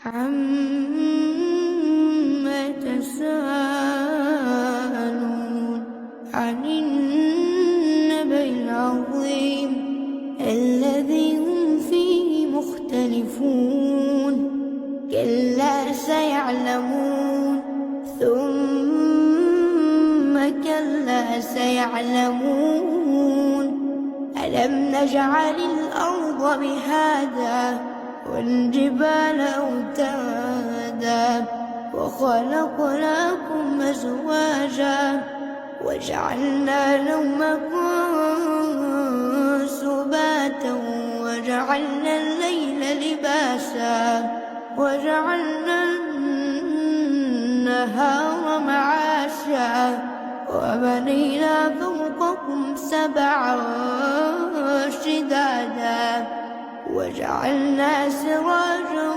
عما يتساءلون عن النبأ العظيم الذي هم فيه مختلفون كلا سيعلمون ثم كلا سيعلمون ألم نجعل الأرض مهادا والجبال أوتادا وخلقناكم أزواجا وجعلنا نومكم سباتا وجعلنا الليل لباسا وجعلنا النهار معاشا وبنينا فوقكم سبعا شدادا وجعلنا سراجا